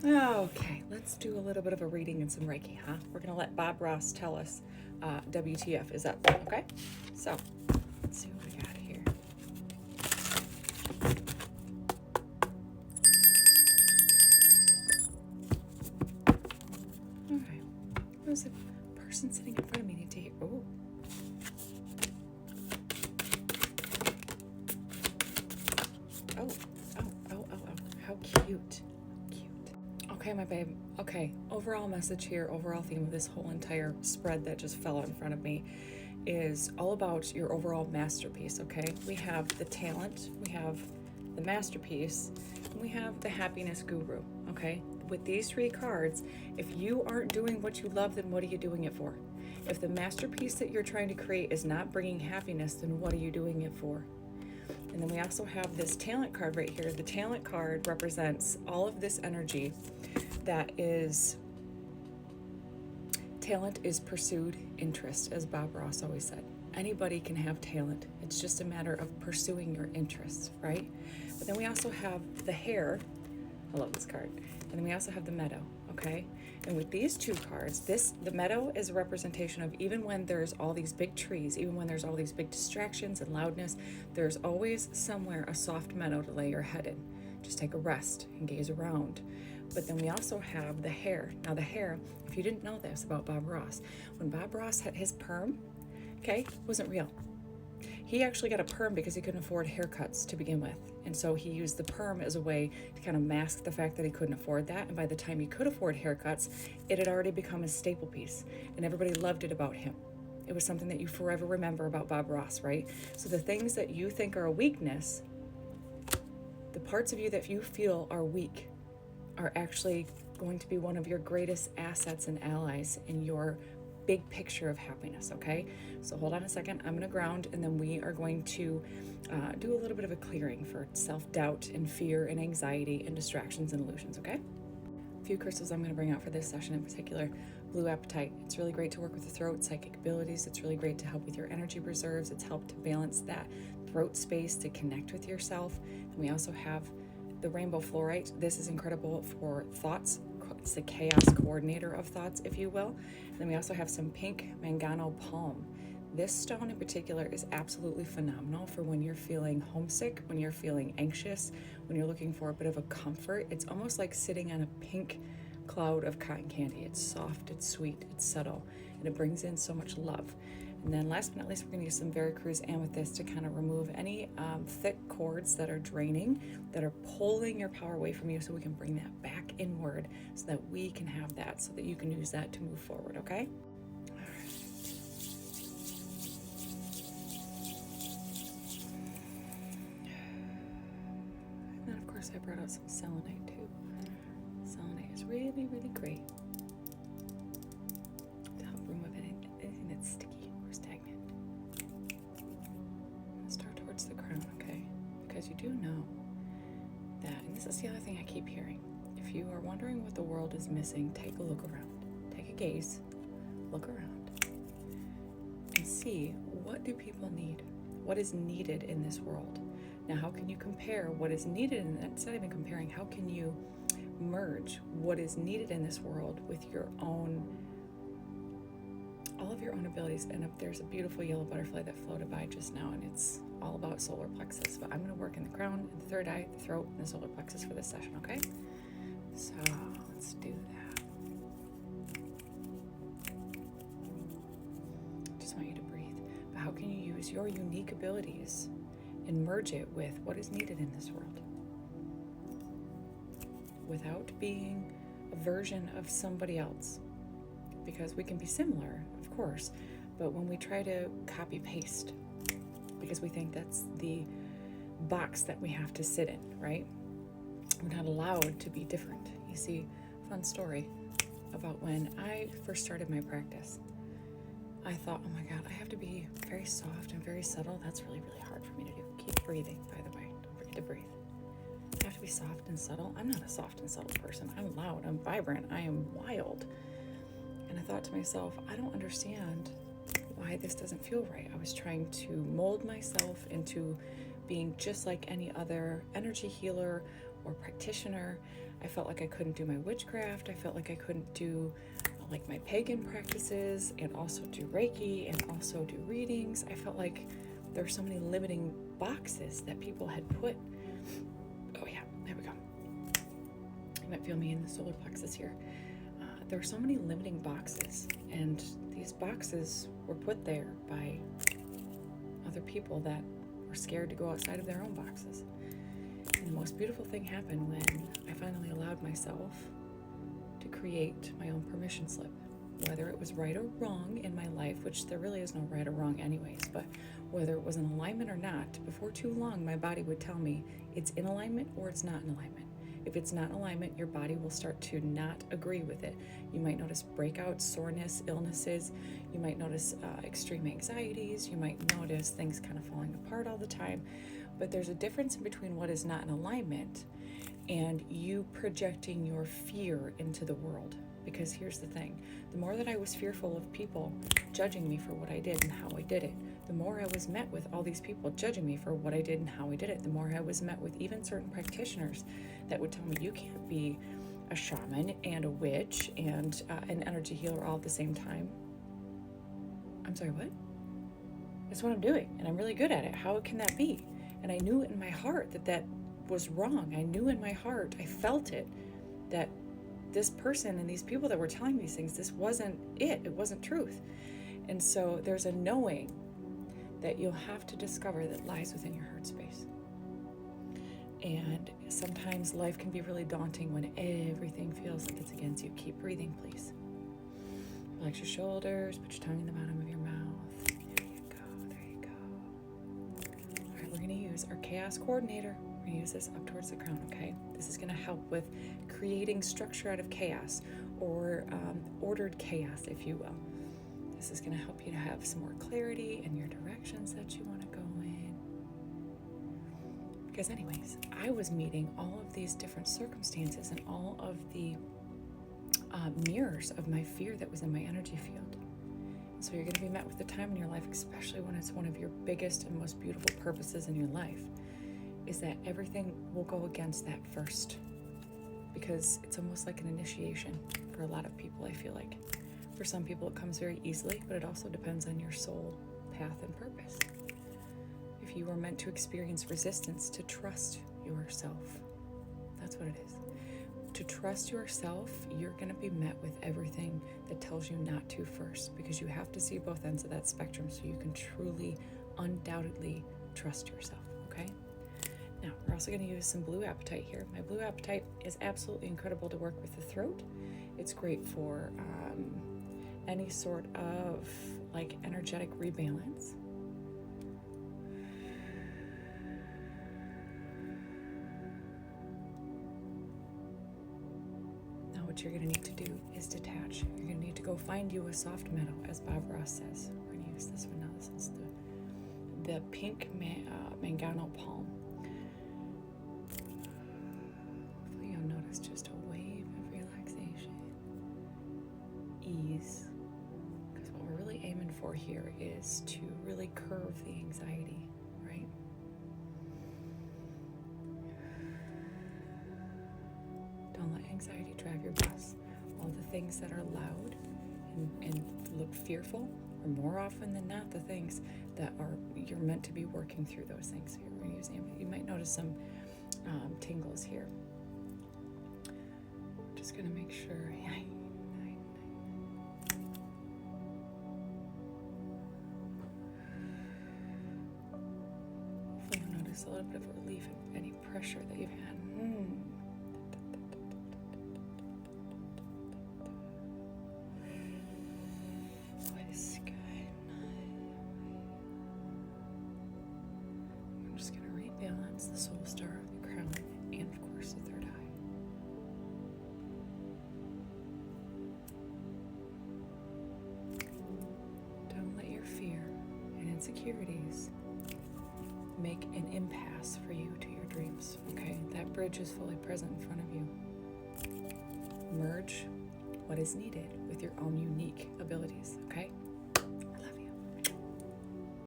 Okay, let's do a little bit of a reading and some Reiki, huh? We're going to let Bob Ross tell us WTF is up, okay? So, let's see what we got here. All right. What does the person sitting in front of me need to hear? Oh. Oh, how cute. Okay, my babe. Okay, overall message here, overall theme of this whole entire spread that just fell in front of me is all about your overall masterpiece, okay? We have the talent, we have the masterpiece, and we have the happiness guru, okay? With these three cards, if you aren't doing what you love, then what are you doing it for? If the masterpiece that you're trying to create is not bringing happiness, then what are you doing it for? And then we also have this talent card right here. The talent card represents all of this energy that is, talent is pursued interest, as Bob Ross always said. Anybody can have talent. It's just a matter of pursuing your interests, right? But then we also have the hare. I love this card. And then we also have the meadow, okay? And with these two cards, the meadow is a representation of even when there's all these big trees, even when there's all these big distractions and loudness, there's always somewhere a soft meadow to lay your head in. Just take a rest and gaze around. But then we also have the hare. Now the hare, if you didn't know this about Bob Ross, when Bob Ross had his perm, okay, wasn't real. He actually got a perm because he couldn't afford haircuts to begin with. And so he used the perm as a way to kind of mask the fact that he couldn't afford that. And by the time he could afford haircuts, it had already become his staple piece. And everybody loved it about him. It was something that you forever remember about Bob Ross, right? So the things that you think are a weakness, the parts of you that you feel are weak, are actually going to be one of your greatest assets and allies in your big picture of happiness, okay? So hold on a second. I'm going to ground, and then we are going to do a little bit of a clearing for self-doubt and fear and anxiety and distractions and illusions, okay? A few crystals I'm going to bring out for this session in particular. Blue apatite. It's really great to work with the throat, psychic abilities. It's really great to help with your energy reserves. It's helped to balance that throat space to connect with yourself. And we also have the rainbow fluorite. This is incredible for thoughts. It's the chaos coordinator of thoughts, if you will. And then we also have some pink mangano palm. This stone in particular is absolutely phenomenal for when you're feeling homesick, when you're feeling anxious, when you're looking for a bit of a comfort. It's almost like sitting on a pink cloud of cotton candy. It's soft, it's sweet, it's subtle, and it brings in so much love. And then last but not least, we're going to use some Veracruz amethyst to kind of remove any thick cords that are draining, that are pulling your power away from you, so we can bring that back inward so that we can have that, so that you can use that to move forward, okay? All right. And then, of course, I brought out some selenite, too. Selenite is really, really great to help remove anything that's sticky or stagnant. Start towards the crown, okay? Because you do know that, and this is the other thing I keep hearing, if you are wondering what the world is missing, take a look around. Take a gaze, look around, and see, what do people need? What is needed in this world? Now, how can you compare what is needed, and it's not even comparing, how can you merge what is needed in this world with your own, all of your own abilities? And there's a beautiful yellow butterfly that floated by just now, and it's all about solar plexus. But I'm going to work in the crown, the third eye, the throat, and the solar plexus for this session, okay? So let's do that. Just want you to breathe. But how can you use your unique abilities and merge it with what is needed in this world without being a version of somebody else? Because we can be similar, of course, but when we try to copy paste, because we think that's the box that we have to sit in, right? We're not allowed to be different. You see, fun story about when I first started my practice. I thought, oh my God, I have to be very soft and very subtle. That's really, really hard for me to do. Keep breathing, by the way. Don't forget to breathe. I have to be soft and subtle. I'm not a soft and subtle person. I'm loud, I'm vibrant, I am wild. And I thought to myself, I don't understand why this doesn't feel right. I was trying to mold myself into being just like any other energy healer or practitioner. I felt like I couldn't do my witchcraft. I felt like I couldn't do like my pagan practices and also do Reiki and also do readings. I felt like there were so many limiting boxes that people had put. Oh yeah, there we go. You might feel me in the solar plexus here. There were so many limiting boxes, and these boxes were put there by other people that were scared to go outside of their own boxes. And the most beautiful thing happened when I finally allowed myself to create my own permission slip. Whether it was right or wrong in my life, which there really is no right or wrong anyways, but whether it was in alignment or not, before too long my body would tell me it's in alignment or it's not in alignment. If it's not in alignment, your body will start to not agree with it. You might notice breakouts, soreness, illnesses. You might notice extreme anxieties. You might notice things kind of falling apart all the time. But there's a difference in between what is not in alignment and you projecting your fear into the world. Because here's the thing, the more that I was fearful of people judging me for what I did and how I did it, the more I was met with all these people judging me for what I did and how I did it, the more I was met with even certain practitioners that would tell me, you can't be a shaman and a witch and an energy healer all at the same time. I'm sorry, what? That's what I'm doing, and I'm really good at it. How can that be? And I knew in my heart that that was wrong. I knew in my heart, I felt it, that this person and these people that were telling me these things, this wasn't it. It wasn't truth. And so there's a knowing that you'll have to discover that lies within your heart space. And sometimes life can be really daunting when everything feels like it's against you. Keep breathing, please. Relax your shoulders, put your tongue in the bottom of your mouth. There you go, there you go. All right, we're going to use our chaos coordinator. We're going to use this up towards the crown, okay? This is going to help with creating structure out of chaos, or ordered chaos, if you will. This is going to help you to have some more clarity in your directions that you want to go in. Because anyways, I was meeting all of these different circumstances and all of the mirrors of my fear that was in my energy field. And so you're going to be met with the time in your life, especially when it's one of your biggest and most beautiful purposes in your life, is that everything will go against that first. Because it's almost like an initiation for a lot of people, I feel like. For some people it comes very easily, but it also depends on your soul path and purpose. If you are meant to experience resistance, to trust yourself, that's what it is. To trust yourself, you're going to be met with everything that tells you not to first, because you have to see both ends of that spectrum so you can truly, undoubtedly trust yourself, okay? Now, we're also going to use some blue apatite here. My blue apatite is absolutely incredible to work with the throat. It's great for any sort of like energetic rebalance. Now, what you're going to need to do is detach. You're going to need to go find you a soft meadow, as Bob Ross says. We're going to use this one now. This is the pink Mangano palm. Just a wave of relaxation, ease, because what we're really aiming for here is to really curve the anxiety, right? Don't let anxiety drive your bus. All the things that are loud and look fearful are more often than not the things that are, you're meant to be working through those things. Here we're going to use ambient. You might notice some tingles here. Just gonna make sure. Hopefully you'll notice a little bit of relief in any pressure that you've had. I'm just gonna rebalance the soul star, the crown, and of course the third eye. Insecurities make an impasse for you to your dreams, okay? That bridge is fully present in front of you. Merge what is needed with your own unique abilities, okay?